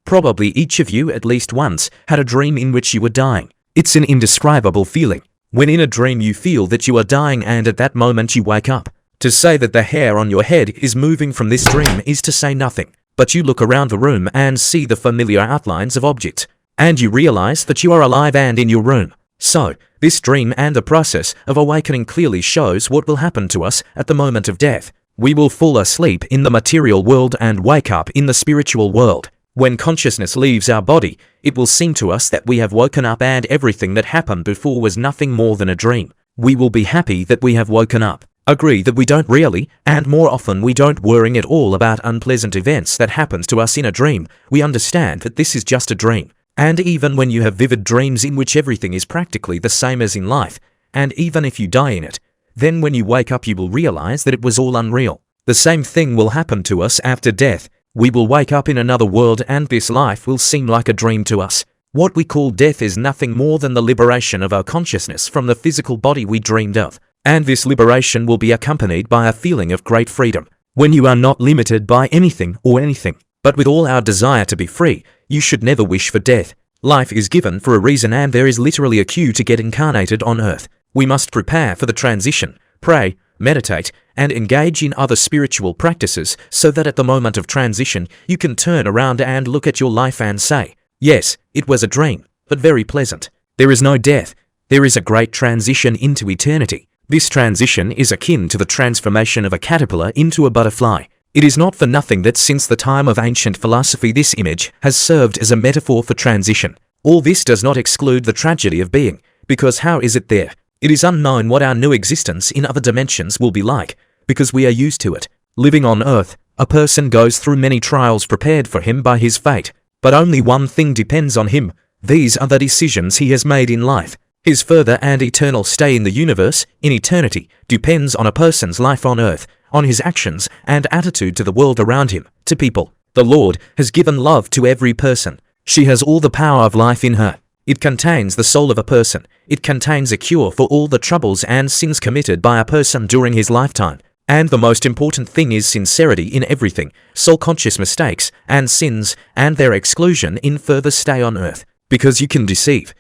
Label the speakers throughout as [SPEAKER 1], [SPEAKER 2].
[SPEAKER 1] Probably each of you at least once had a dream in which you were dying. It's an indescribable feeling. When in a dream you feel that you are dying and at that moment you wake up. To say that the hair on your head is moving from this dream is to say nothing. But you look around the room and see the familiar outlines of objects. And you realize that you are alive and in your room. So, this dream and the process of awakening clearly shows what will happen to us at the moment of death. We will fall asleep in the material world and wake up in the spiritual world. When consciousness leaves our body, it will seem to us that we have woken up and everything that happened before was nothing more than a dream. We will be happy that we have woken up. Agree that we don't really, and more often we don't worrying at all about unpleasant events that happens to us in a dream. We understand that this is just a dream. And even when you have vivid dreams in which everything is practically the same as in life, and even if you die in it, then when you wake up you will realize that it was all unreal. The same thing will happen to us after death. We will wake up in another world and this life will seem like a dream to us. What we call death is nothing more than the liberation of our consciousness from the physical body we dreamed of. And this liberation will be accompanied by a feeling of great freedom. When you are not limited by anything or anything, but with all our desire to be free, you should never wish for death. Life is given for a reason and there is literally a cue to get incarnated on earth. We must prepare for the transition, pray, meditate, and engage in other spiritual practices so that at the moment of transition you can turn around and look at your life and say, yes, it was a dream, but very pleasant. There is no death. There is a great transition into eternity. This transition is akin to the transformation of a caterpillar into a butterfly. It is not for nothing that since the time of ancient philosophy this image has served as a metaphor for transition. All this does not exclude the tragedy of being, because how is it there? It is unknown what our new existence in other dimensions will be like, because we are used to it. Living on earth, a person goes through many trials prepared for him by his fate, but only one thing depends on him. These are the decisions he has made in life. His further and eternal stay in the universe, in eternity, depends on a person's life on earth, on his actions and attitude to the world around him, to people. The Lord has given love to every person. She has all the power of life in her. It contains the soul of a person. It contains a cure for all the troubles and sins committed by a person during his lifetime. And the most important thing is sincerity in everything, soul-conscious mistakes and sins, and their exclusion in further stay on earth. Because you can deceive,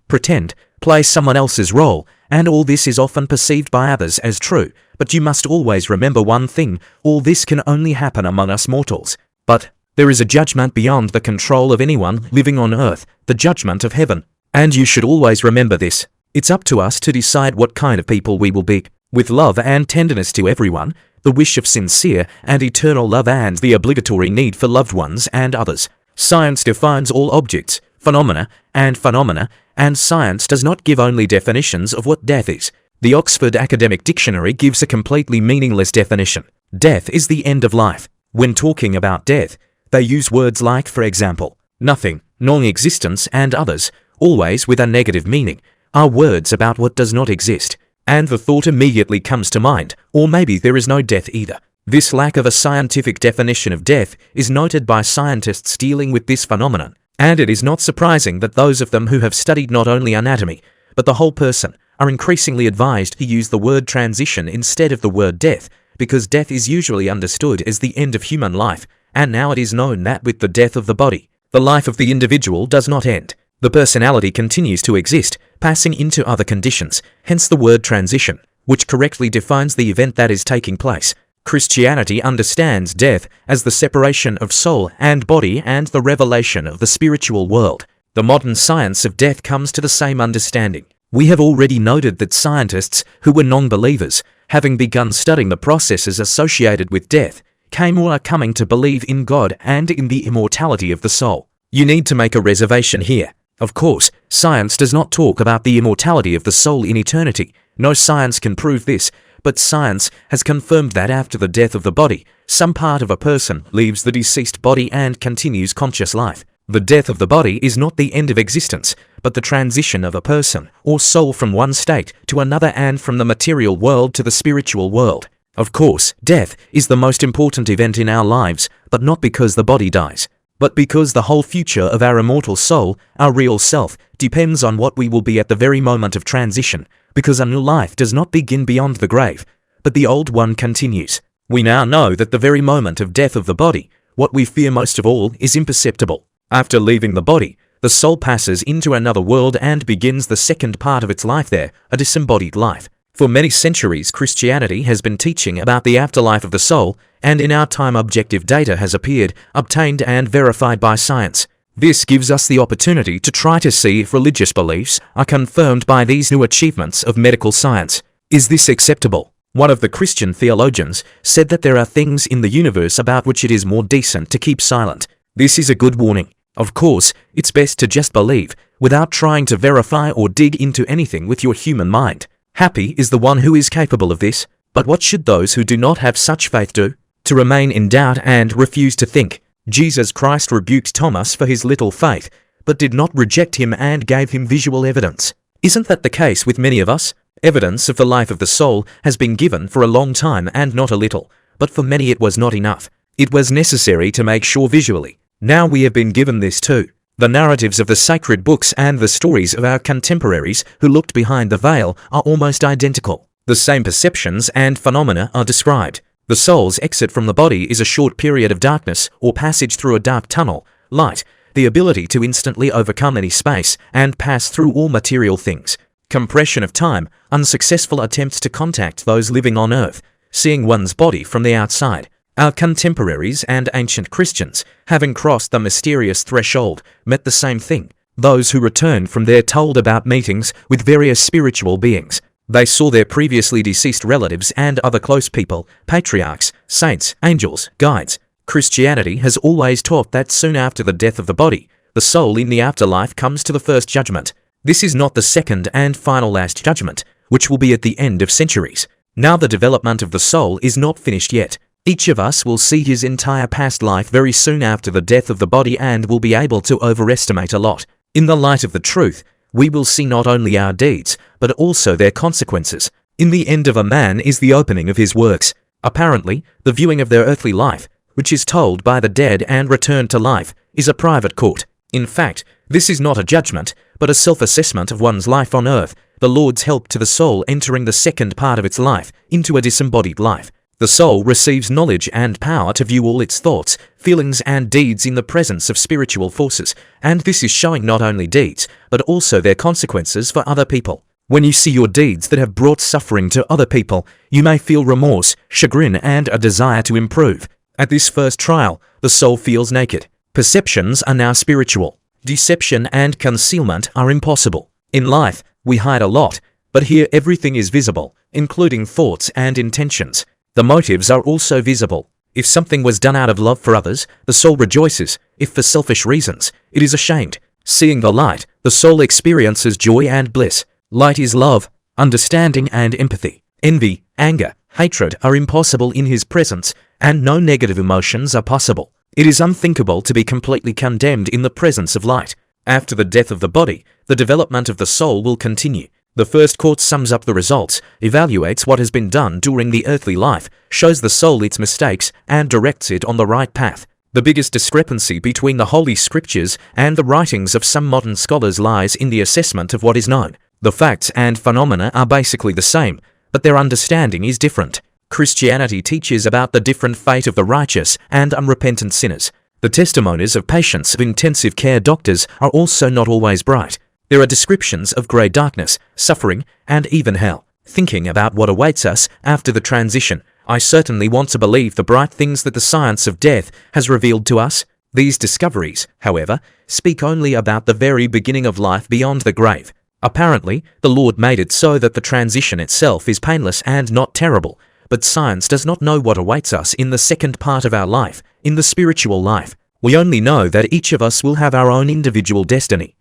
[SPEAKER 1] pretend, play someone else's role, and all this is often perceived by others as true. But you must always remember one thing, all this can only happen among us mortals. But there is a judgment beyond the control of anyone living on earth, the judgment of heaven. And you should always remember this. It's up to us to decide what kind of people we will be. With love and tenderness to everyone, the wish of sincere and eternal love and the obligatory need for loved ones and others. Science defines all objects, phenomena, and science does not give only definitions of what death is. The Oxford Academic Dictionary gives a completely meaningless definition. Death is the end of life. When talking about death, they use words like, for example, nothing, non-existence, and others, always with a negative meaning, are words about what does not exist. And the thought immediately comes to mind, or maybe there is no death either. This lack of a scientific definition of death is noted by scientists dealing with this phenomenon. And it is not surprising that those of them who have studied not only anatomy, but the whole person, are increasingly advised to use the word transition instead of the word death, because death is usually understood as the end of human life, and now it is known that with the death of the body, the life of the individual does not end. The personality continues to exist, passing into other conditions, hence the word transition, which correctly defines the event that is taking place. Christianity understands death as the separation of soul and body and the revelation of the spiritual world. The modern science of death comes to the same understanding. We have already noted that scientists who were non-believers, having begun studying the processes associated with death, came or are coming to believe in God and in the immortality of the soul. You need to make a reservation here. Of course, science does not talk about the immortality of the soul in eternity. No science can prove this, but science has confirmed that after the death of the body, some part of a person leaves the deceased body and continues conscious life. The death of the body is not the end of existence, but the transition of a person or soul from one state to another and from the material world to the spiritual world. Of course, death is the most important event in our lives, but not because the body dies, but because the whole future of our immortal soul, our real self, depends on what we will be at the very moment of transition, because a new life does not begin beyond the grave, but the old one continues. We now know that the very moment of death of the body, what we fear most of all is imperceptible. After leaving the body, the soul passes into another world and begins the second part of its life there, a disembodied life. For many centuries, Christianity has been teaching about the afterlife of the soul, and in our time objective data has appeared, obtained and verified by science. This gives us the opportunity to try to see if religious beliefs are confirmed by these new achievements of medical science. Is this acceptable? One of the Christian theologians said that there are things in the universe about which it is more decent to keep silent. This is a good warning. Of course, it's best to just believe, without trying to verify or dig into anything with your human mind. Happy is the one who is capable of this, but what should those who do not have such faith do? To remain in doubt and refuse to think. Jesus Christ rebuked Thomas for his little faith, but did not reject him and gave him visual evidence. Isn't that the case with many of us? Evidence of the life of the soul has been given for a long time and not a little, but for many it was not enough. It was necessary to make sure visually. Now we have been given this too. The narratives of the sacred books and the stories of our contemporaries who looked behind the veil are almost identical. The same perceptions and phenomena are described. The soul's exit from the body is a short period of darkness or passage through a dark tunnel, light, the ability to instantly overcome any space and pass through all material things, compression of time, unsuccessful attempts to contact those living on earth, seeing one's body from the outside. Our contemporaries and ancient Christians, having crossed the mysterious threshold, met the same thing. Those who returned from there told about meetings with various spiritual beings. They saw their previously deceased relatives and other close people, patriarchs, saints, angels, guides. Christianity has always taught that soon after the death of the body, the soul in the afterlife comes to the first judgment. This is not the second and final last judgment, which will be at the end of centuries. Now the development of the soul is not finished yet. Each of us will see his entire past life very soon after the death of the body and will be able to overestimate a lot. In the light of the truth, we will see not only our deeds, but also their consequences. In the end of a man is the opening of his works. Apparently, the viewing of their earthly life, which is told by the dead and returned to life, is a private court. In fact, this is not a judgment, but a self-assessment of one's life on earth, the Lord's help to the soul entering the second part of its life, into a disembodied life. The soul receives knowledge and power to view all its thoughts, feelings and deeds in the presence of spiritual forces, and this is showing not only deeds, but also their consequences for other people. When you see your deeds that have brought suffering to other people, you may feel remorse, chagrin, and a desire to improve. At this first trial, the soul feels naked. Perceptions are now spiritual. Deception and concealment are impossible. In life, we hide a lot, but here everything is visible, including thoughts and intentions. The motives are also visible. If something was done out of love for others, the soul rejoices. If for selfish reasons, it is ashamed. Seeing the light, the soul experiences joy and bliss. Light is love, understanding and empathy. Envy, anger, hatred are impossible in his presence, and no negative emotions are possible. It is unthinkable to be completely condemned in the presence of light. After the death of the body, the development of the soul will continue. The first court sums up the results, evaluates what has been done during the earthly life, shows the soul its mistakes, and directs it on the right path. The biggest discrepancy between the Holy Scriptures and the writings of some modern scholars lies in the assessment of what is known. The facts and phenomena are basically the same, but their understanding is different. Christianity teaches about the different fate of the righteous and unrepentant sinners. The testimonies of patients of intensive care doctors are also not always bright. There are descriptions of grey darkness, suffering, and even hell. Thinking about what awaits us after the transition, I certainly want to believe the bright things that the science of death has revealed to us. These discoveries, however, speak only about the very beginning of life beyond the grave. Apparently, the Lord made it so that the transition itself is painless and not terrible, but science does not know what awaits us in the second part of our life, in the spiritual life. We only know that each of us will have our own individual destiny.